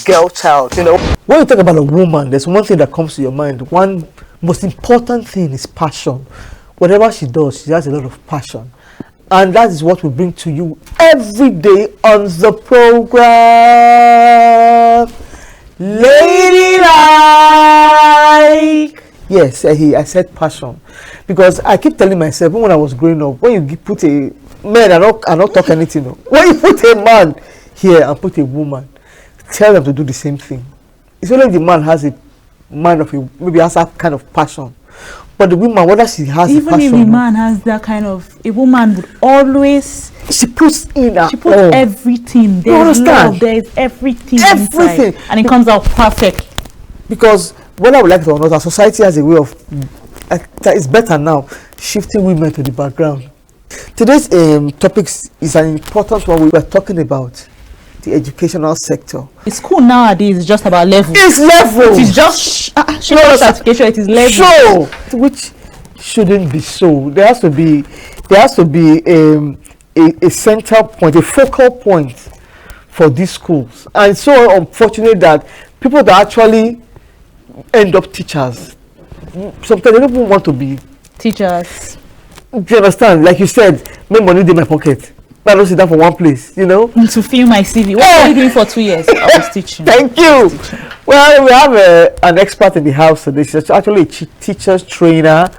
girl child, you know. When you talk about a woman, there's one thing that comes to your mind. One most important thing is passion. Whatever she does, she has a lot of passion. And that is what we bring to you every day on the program. Ladylike. Yes, I said passion. Because I keep telling myself, when I was growing up, when you put a man, I not talk anything. No. When you put a man here and put a woman, tell them to do the same thing. It's only the man has a mind of a, maybe has that kind of passion. But the woman, whether she has even a passion, if the man has that kind of, a woman would always, she puts in her she puts everything. There's love, there's everything inside, and it comes out perfect. Because whether we like it or not, our society has a way of it's better now shifting women to the background. Today's topic is an important one. We were talking about the educational sector. School nowadays is just about level. It's level. It is just certification. It is level. Show, which shouldn't be so. There has to be a center point, a focal point for these schools. And it's so unfortunate that people that actually end up teachers, sometimes they don't even want to be teachers. Do you understand? Like you said, make money in my pocket. I don't sit down for one place, you know. To fill my CV. What are you doing for 2 years? I was teaching. Thank you. Well, we have an expert in the house today. She's actually a teacher's trainer,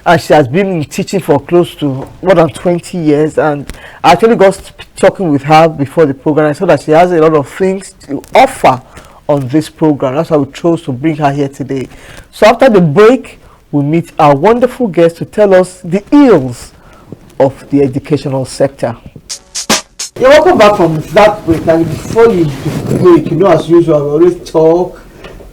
and she has been in teaching for close to more than 20 years. And I actually got talking with her before the program. I saw that she has a lot of things to offer on this program. That's why we chose to bring her here today. So after the break, we meet our wonderful guest to tell us the ills of the educational sector. You're welcome back from that break, and before you break, you know, as usual, we always talk,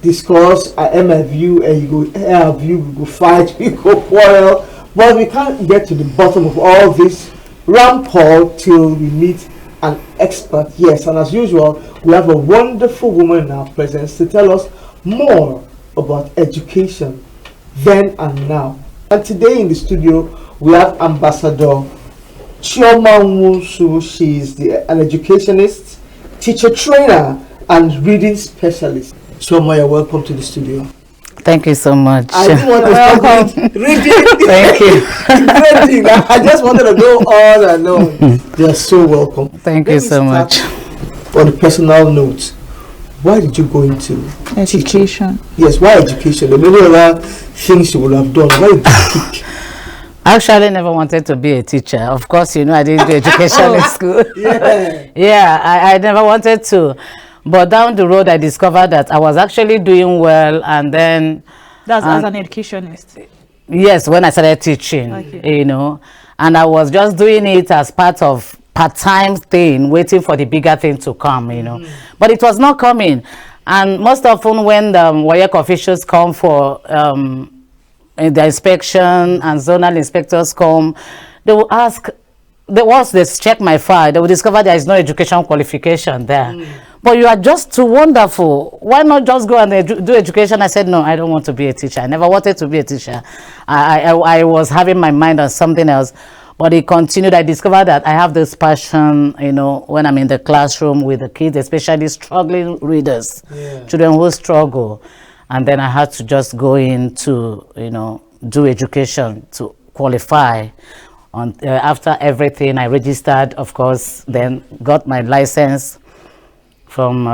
discuss, I am a view, and you go air view, we go fight, we go quarrel, but we can't get to the bottom of all this rampart till we meet an expert. Yes, and as usual, we have a wonderful woman in our presence to tell us more about education then and now. And today in the studio, we have Ambassador Chioma. She is an educationist, teacher trainer, and reading specialist. Chioma, you're welcome to the studio. Thank you so much. I didn't want to start reading. Thank you. I just wanted to go on and on. You're so welcome. Thank you so much. On a personal note, why did you go into education? Yes, why education? There are many other things you would have done. Why did you pick? I actually never wanted to be a teacher. Of course, you know, I didn't do education in school. Yeah, I never wanted to. But down the road, I discovered that I was actually doing well, and then... That's as an educationist? Yes, when I started teaching, you know. And I was just doing it as part of part-time thing, waiting for the bigger thing to come, you know. But it was not coming. And most often when the WAEC officials come for... the inspection and zonal inspectors come, they will ask, once they check my file, they will discover there is no education qualification there. But you are just too wonderful. Why not just go and do education? I said, no, I don't want to be a teacher. I never wanted to be a teacher. I was having my mind on something else. But it continued. I discovered that I have this passion, you know, when I'm in the classroom with the kids, especially struggling readers, children who struggle. And then I had to just go into, you know, do education to qualify. After everything, I registered, of course, then got my license from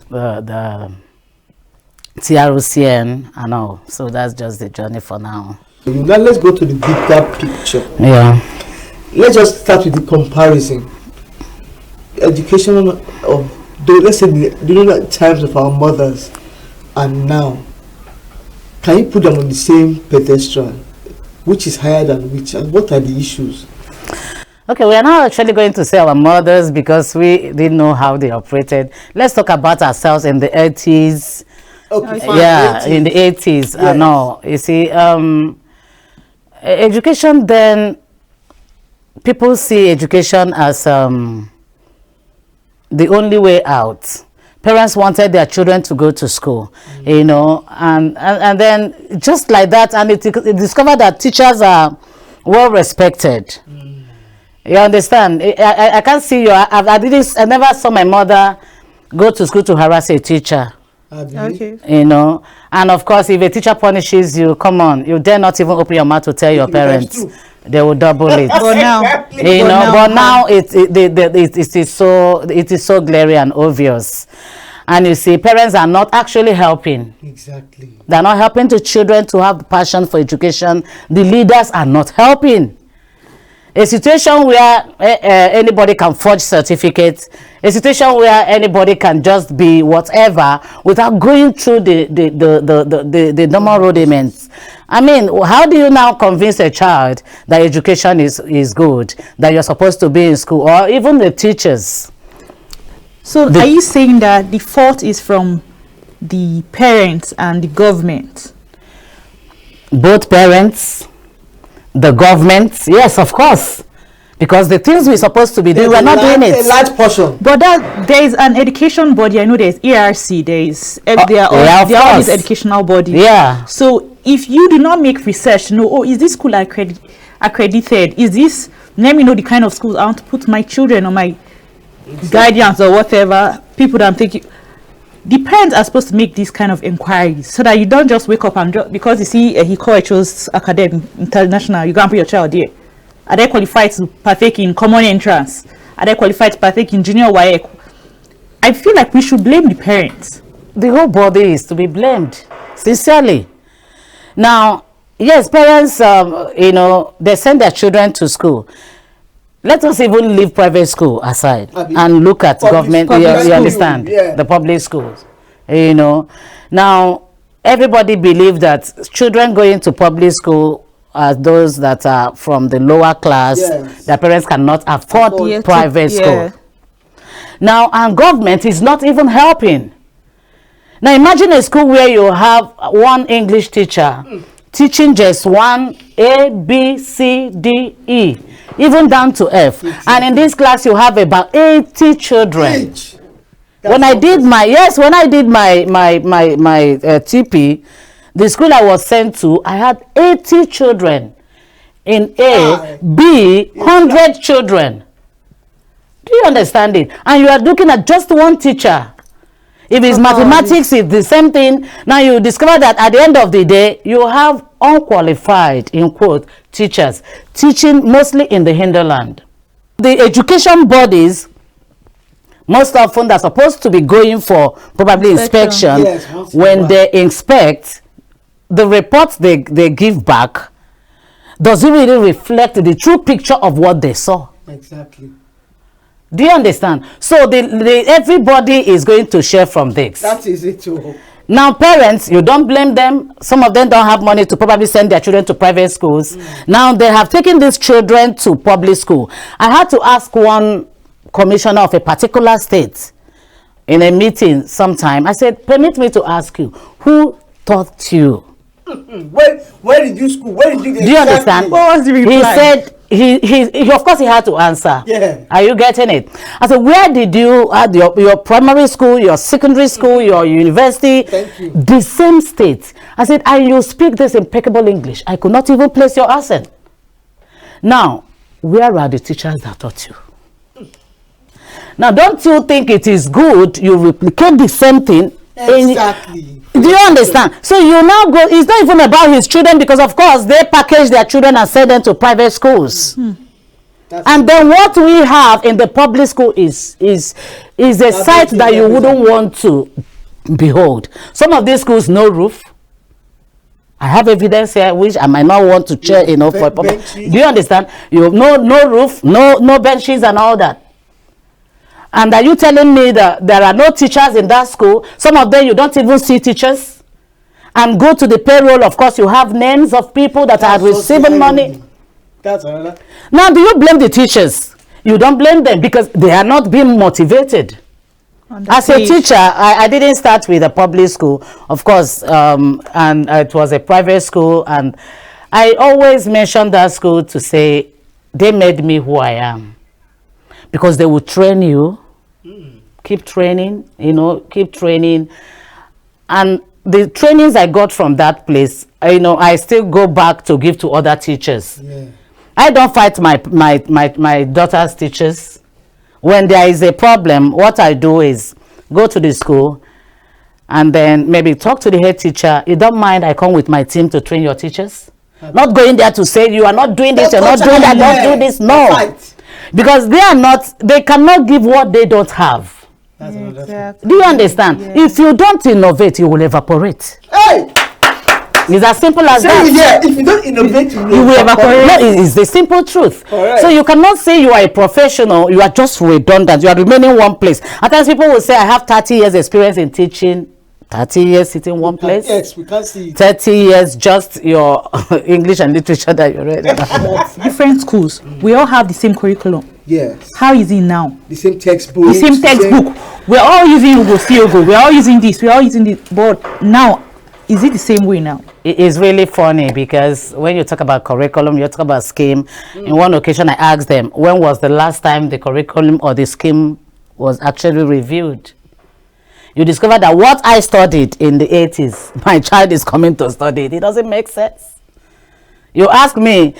the TROCN and all. So that's just the journey for now. Now let's go to the bigger picture. Yeah. Let's just start with the comparison. Education of, let's say, during the times of our mothers, and now, can you put them on the same pedestal? Which is higher than which, and what are the issues? Okay, we are now actually going to say our mothers because we didn't know how they operated. Let's talk about ourselves in the 80s. Okay, fine. Yeah, 80s. In the 80s. Yes. No, you see, education then, people see education as the only way out. Parents wanted their children to go to school, you know, and then just like that, and it discovered that teachers are well respected. You understand? I can't see you. I never saw my mother go to school to harass a teacher. Okay. You know, and of course, if a teacher punishes you, come on, you dare not even open your mouth to tell your parents. They will double it. But now, but now it is so glaring and obvious. And you see, parents are not actually helping. Exactly. They're not helping the children to have passion for education. The leaders are not helping. A situation where anybody can forge certificates, a situation where anybody can just be whatever without going through the normal rudiments. I mean, how do you now convince a child that education is good, that you're supposed to be in school, or even the teachers? So are you saying that the fault is from the parents and the government? Both parents, the government, yes, of course, because the things we're supposed to be doing, we're not doing it. A large portion. But there is an education body. I know there's ERC, there are all these educational bodies. Yeah. So if you do not make research, is this school accredited? Is this, let me know the kind of schools I want to put my children or my guardians or whatever, people that I'm thinking. The parents are supposed to make these kind of inquiries so that you don't just wake up and because you see he chose academic international, you go and put your child there. Are they qualified to partake in common entrance? Are they qualified to partake in junior YEC? I feel like we should blame the parents. The whole body is to be blamed, sincerely. Now, yes, parents, they send their children to school. Let us even leave private school aside and look at government. You understand? Yeah. The public schools. Now everybody believes that children going to public school are those that are from the lower class. Yes. Their parents cannot afford private school. Now, and government is not even helping. Now imagine a school where you have one English teacher teaching just one A, B, C, D, E, even down to F. And in this class you have about 80 children. When I did my TP, the school I was sent to, I had 80 children. In A, B, 100 children. Do you understand it? And you are looking at just one teacher. If it's mathematics, it's the same thing. Now you discover that at the end of the day, you have unqualified, in quote, teachers teaching mostly in the hinterland. The education bodies, most often they're supposed to be going for probably inspection. Yes, when they inspect, the reports they give back, does it really reflect the true picture of what they saw? Exactly. Do you understand? So everybody is going to share from this. That is it too. Now parents, you don't blame them. Some of them don't have money to probably send their children to private schools. Now they have taken these children to public school. I had to ask one commissioner of a particular state in a meeting sometime. I said, permit me to ask you, who taught you? Where did you school? Where did you get? Do you understand? What was the reply? He said, he of course he had to answer. Yeah. Are you getting it? I said, where did you have your primary school, your secondary school, your university? Thank you. The same state. I said, and you speak this impeccable English. I could not even place your accent. Now, where are the teachers that taught you? Now, don't you think it is good you replicate the same thing? Exactly. Do you understand? So you now go, it's not even about his children, because of course they package their children and send them to private schools. And then what we have in the public school is a sight that you wouldn't want to behold. Some of these schools, no roof. I have evidence here which I might not want to share, for public. Do you understand? You have no roof, no benches and all that. And are you telling me that there are no teachers in that school? Some of them you don't even see teachers. And go to the payroll, of course, you have names of people that are receiving money. That's another. Now, do you blame the teachers? You don't blame them because they are not being motivated. As a teacher, I didn't start with a public school, of course, and it was a private school. And I always mention that school to say they made me who I am. Because they will train you, keep training, keep training. And the trainings I got from that place, I still go back to give to other teachers. Yeah. I don't fight my daughter's teachers. When there is a problem, what I do is go to the school, and then maybe talk to the head teacher. You don't mind I come with my team to train your teachers? Not going there to say you are not doing this, you're not doing that, don't do this. No. Because they cannot give what they don't have. Exactly. Do you understand? Yeah. If you don't innovate, you will evaporate. Hey! It's as simple as that. Yeah, if you don't innovate, you You will evaporate. No, it's the simple truth. Correct. So you cannot say you are a professional, you are just redundant, you are remaining one place. At times people will say, I have 30 years experience in teaching, 30 years sitting one place. Yes, we can't see it. 30 years just your English and literature that you read. Different schools. We all have the same curriculum. Yes. How is it now? The same textbook. The same textbook. We're all using Ugo. We're all using this. We're all using this. But now, is it the same way now? It is really funny because when you talk about curriculum, you talk about scheme. In one occasion, I asked them, when was the last time the curriculum or the scheme was actually reviewed? You discover that what I studied in the 80s, my child is coming to study it. It doesn't make sense. You asked me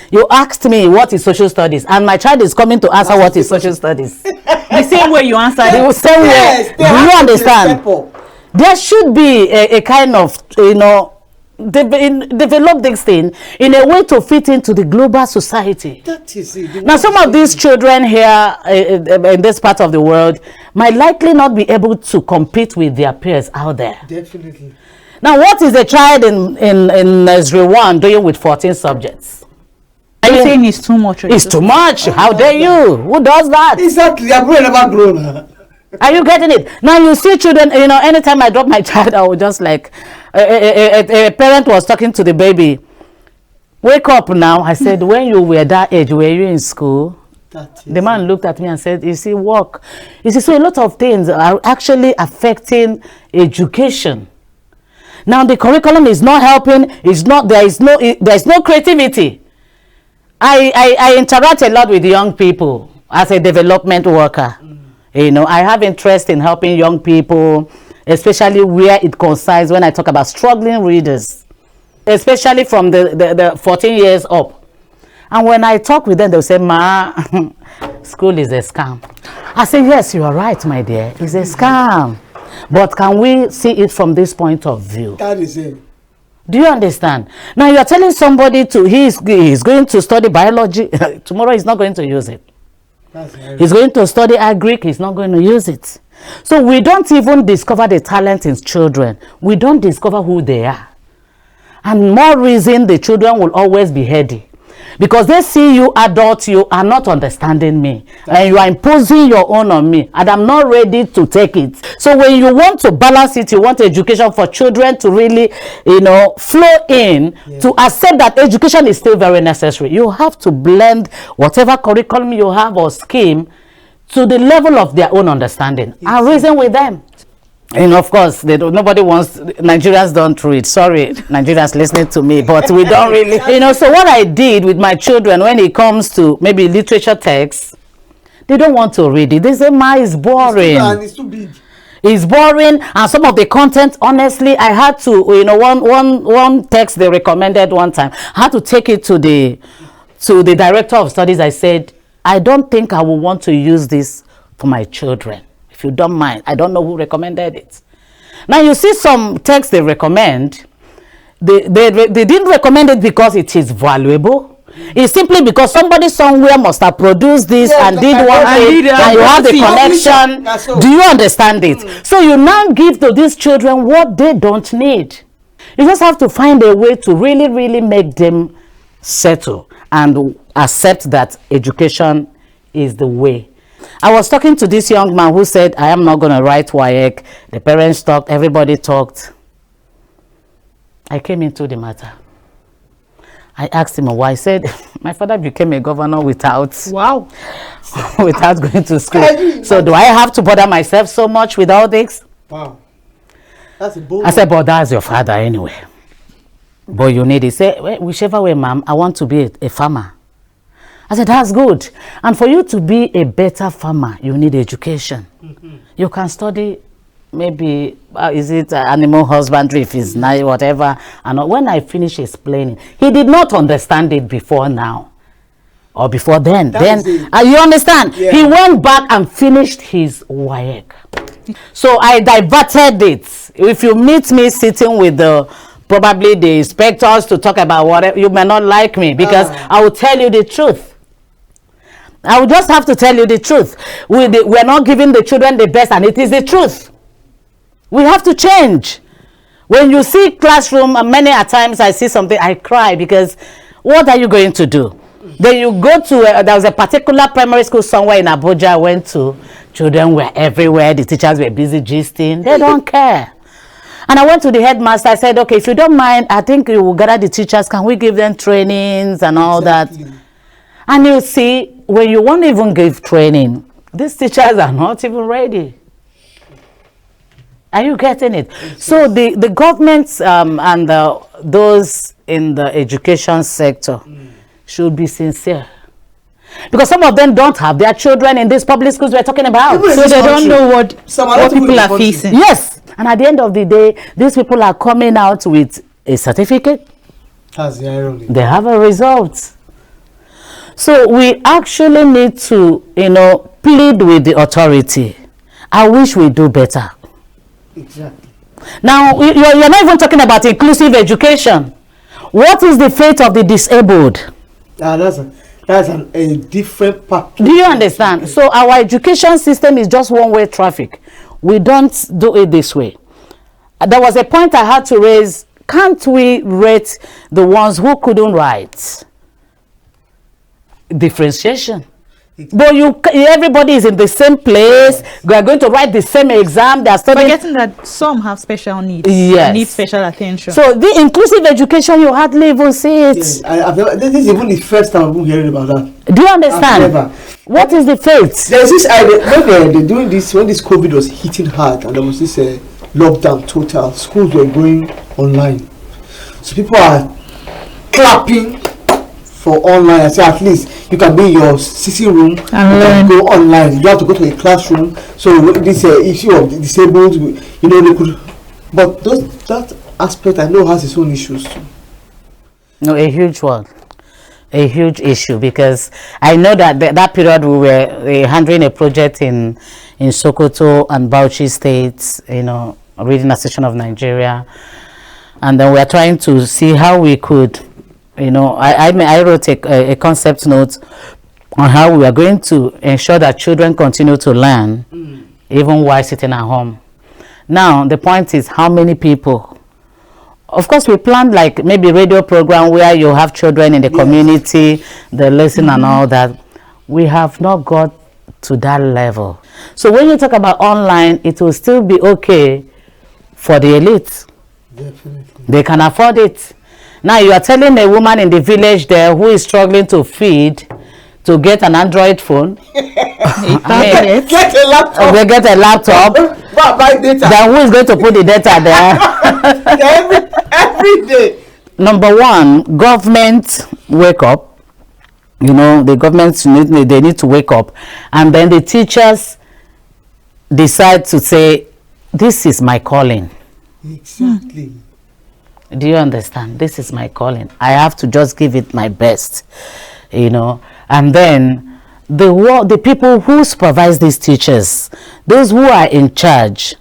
what is social studies, and my child is coming to answer what is social studies. The same way you answered The it. same way. Do you understand? There should be a kind of, develop this thing in a way to fit into the global society. That is it. Now, some of these children here in this part of the world might likely not be able to compete with their peers out there. Definitely. Now, what is a child in nursery 1 doing with 14 subjects? Are you saying it's too much? It's too much. How dare you? Who does that? Exactly. I've never grown. Are you getting it? Now you see children, anytime I drop my child, I would just like, a parent was talking to the baby. Wake up now. I said, when you were that age, were you in school? The man looked at me and said, you see, work. You see, so a lot of things are actually affecting education. Now the curriculum is not helping. There is no creativity. I interact a lot with young people as a development worker. I have interest in helping young people, especially where it concerns when I talk about struggling readers, especially from the 14 years up. And when I talk with them, they'll say, Ma, school is a scam. I say, yes, you are right, my dear. It's a scam. But can we see it from this point of view? That is it. Do you understand? Now you are telling somebody he's going to study biology. Tomorrow he's not going to use it. He's going to study Greek. He's not going to use it. So we don't even discover the talent in children. We don't discover who they are. And more reason the children will always be heady. Because they see you adults, you are not understanding me. And you are imposing your own on me. And I'm not ready to take it. So when you want to balance it, you want education for children to really, flow in, to accept that education is still very necessary. You have to blend whatever curriculum you have or scheme to the level of their own understanding. And reason with them. And of course, nobody wants, Nigerians don't read. Sorry, Nigerians listening to me, but we don't really, so what I did with my children when it comes to maybe literature texts, they don't want to read it. They say, Ma, it's boring. It's too big. It's boring. And some of the content, honestly, I had to, one text they recommended one time, I had to take it to the director of studies. I said, I don't think I will want to use this for my children. If you don't mind, I don't know who recommended it. Now you see some texts they recommend, they didn't recommend it because it is valuable. It's simply because somebody somewhere must have produced this and did one thing, and you have the connection. Do you understand it? So you now give to these children what they don't need. You just have to find a way to really, really make them settle and accept that education is the way. I was talking to this young man who said, I am not going to write WAEC. The parents talked, everybody talked. I came into the matter. I asked him why. I said, my father became a governor without going to school. So do I have to bother myself so much with all this? Wow. That's a bold I said, but that's your father anyway. But you need it. He said, whichever way, ma'am, I want to be a farmer. I said, that's good. And for you to be a better farmer, you need education. You can study maybe, is it animal husbandry, if it's nice, whatever. And when I finished explaining, he did not understand it before now. Or before then. You understand? Yeah. He went back and finished his WAEC. So I diverted it. If you meet me sitting with probably the inspectors to talk about whatever, you may not like me because I will tell you the truth. I will just have to tell you the truth. We're not giving the children the best, and it is the truth. We have to change. When you see classroom, and many a times I see something, I cry because what are you going to do? Then you go to, there was a particular primary school somewhere in Abuja I went to. Children were everywhere. The teachers were busy gisting. They don't care. And I went to the headmaster. I said, okay, if you don't mind, I think you will gather the teachers. Can we give them trainings and all that? And you see, when you won't even give training, these teachers are not even ready. Are you getting it? So the governments and those in the education sector should be sincere. Because some of them don't have their children in these public schools we're talking about. So they don't know what people are facing. Yes. And at the end of the day, these people are coming out with a certificate. That's the irony. They have a result. So we actually need to, plead with the authority. I wish we do better. Exactly. Now, you're not even talking about inclusive education. What is the fate of the disabled? That's a different part. Do you understand? So our education system is just one-way traffic. We don't do it this way. There was a point I had to raise. Can't we rate the ones who couldn't write? Differentiation. But everybody is in the same place. We are going to write the same exam. They are studying. Forgetting that some have special needs. Yes. Need special attention. So the inclusive education, you hardly even see it. Yes, this is even the first time I'm hearing about that. Do you understand? Never. What is the fate? There's this idea when they're doing this, when this COVID was hitting hard and there was this lockdown total, schools were going online. So people are clapping for online. I say at least you can be in your sitting room and go online. You don't have to go to a classroom. So this issue of the disabled, they could. But that aspect I know has its own issues too. No, a huge one. A huge issue, because I know that period we were handling a project in Sokoto and Bauchi states, Reading Association of Nigeria, and then we are trying to see how we could, I wrote a concept note on how we are going to ensure that children continue to learn even while sitting at home. Now the point is, how many people? Of course, we planned like maybe radio program where you have children in the community, they listen and all that. We have not got to that level. So when you talk about online, it will still be okay for the elite. Definitely. They can afford it. Now you are telling a woman in the village there who is struggling to feed to get an Android phone. Get a laptop. They get a laptop. Buy data. Then who is going to put the data there? every day. Number one, government wake up. The government they need to wake up, and then the teachers decide to say, "This is my calling." Exactly. Do you understand? This is my calling. I have to just give it my best, And then the people who supervise these teachers, those who are in charge,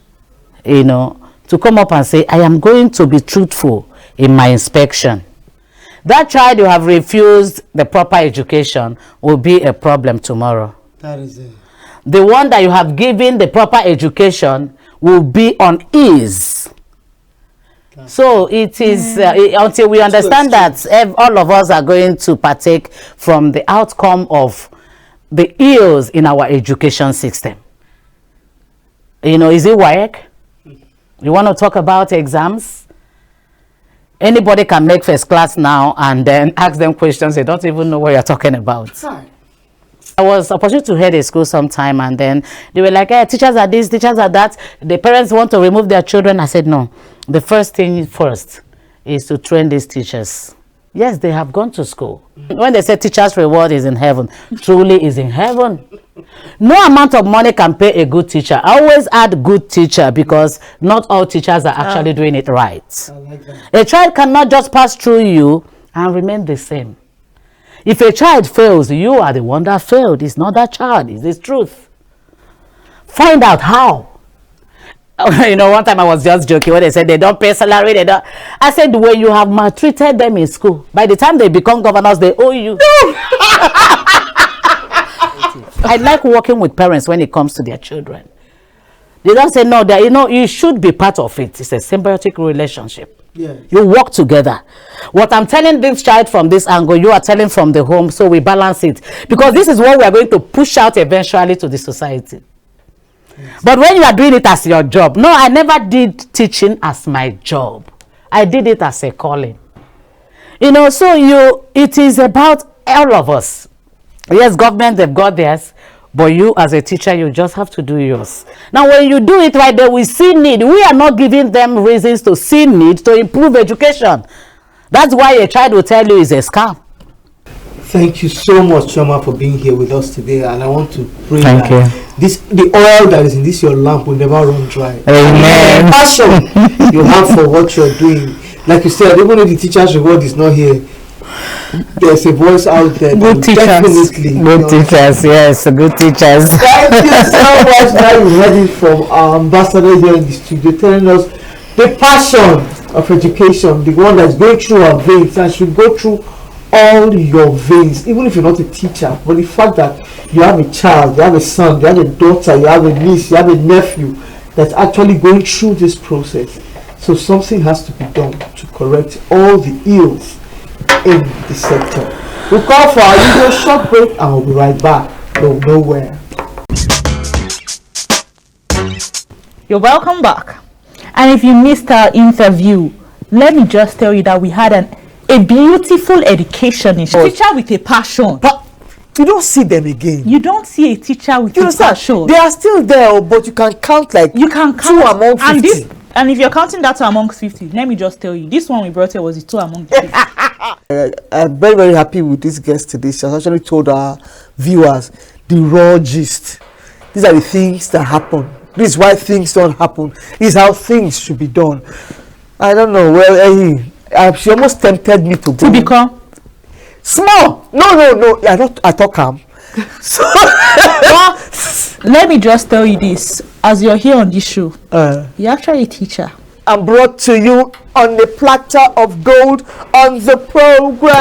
to come up and say, I am going to be truthful in my inspection. That child you have refused the proper education will be a problem tomorrow. That is it. The one that you have given the proper education will be on ease. So it is until we understand that all of us are going to partake from the outcome of the ills in our education system. Is it WAEC? You want to talk about exams? Anybody can make first class now and then ask them questions. They don't even know what you're talking about. Sorry. I was opportunity to head a school sometime, and then they were like, hey, teachers are this, teachers are that. The parents want to remove their children. I said, no. The first thing first is to train these teachers. Yes, they have gone to school. When they say teacher's reward is in heaven, truly is in heaven. No amount of money can pay a good teacher. I always add good teacher because not all teachers are actually doing it right. I like that. A child cannot just pass through you and remain the same. If a child fails, you are the one that failed. It's not that child. It's the truth. Find out how. You know, one time I was just joking when they said they don't pay salary, they don't. I said, when you have maltreated them in school, by the time they become governors, they owe you. I like working with parents when it comes to their children. They don't say no, that, you know, you should be part of it. It's a symbiotic relationship. Yes. You work together. What I'm telling this child from this angle, you are telling from the home, so we balance it. Because this is what we are going to push out eventually to the society. Yes. But when you are doing it as your job, no, I never did teaching as my job. I did it as a calling. You know, so it is about all of us. Yes, government, they've got theirs. But you, as a teacher, you just have to do yours. Now, when you do it right there, we see need. We are not giving them reasons to see need to improve education. That's why a child will tell you it's a scam. Thank you so much, Chioma, for being here with us today. And I want to pray Thank that you. the oil that is in this your lamp will never run dry. Amen. The passion you have for what you're doing. Like you said, even if the teacher's reward is not here, there's a voice out there. Good teachers. Definitely. Good teachers, yes, good teachers. Thank you so much. Now you heard it from our ambassador here in the studio, telling us the passion of education, the one that's going through our veins and should go through all your veins, even if you're not a teacher. But the fact that you have a child, you have a son, you have a daughter, you have a niece, you have a nephew that's actually going through this process. So something has to be done to correct all the ills in the sector. We'll call for our usual short break and we'll be right back. Go nowhere. You're welcome back. And if you missed our interview, let me just tell you that we had a beautiful education teacher with a passion. But you don't see them again. You don't see a teacher with a passion. They are still there, but you can count like you can count 2 among 50. And if you're counting that 2 amongst 50, let me just tell you, this one we brought here was the 2 among 50. I'm very, very happy with this guest today. She has actually told our viewers the raw gist. These are the things that happen. This is why things don't happen. This is how things should be done. I don't know. Well, she almost tempted me to go. To become small. No. I thought calm. So, well, let me just tell you this. As you're here on this show, you're actually a teacher. I'm brought to you on the platter of gold on the program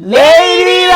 Ladylike.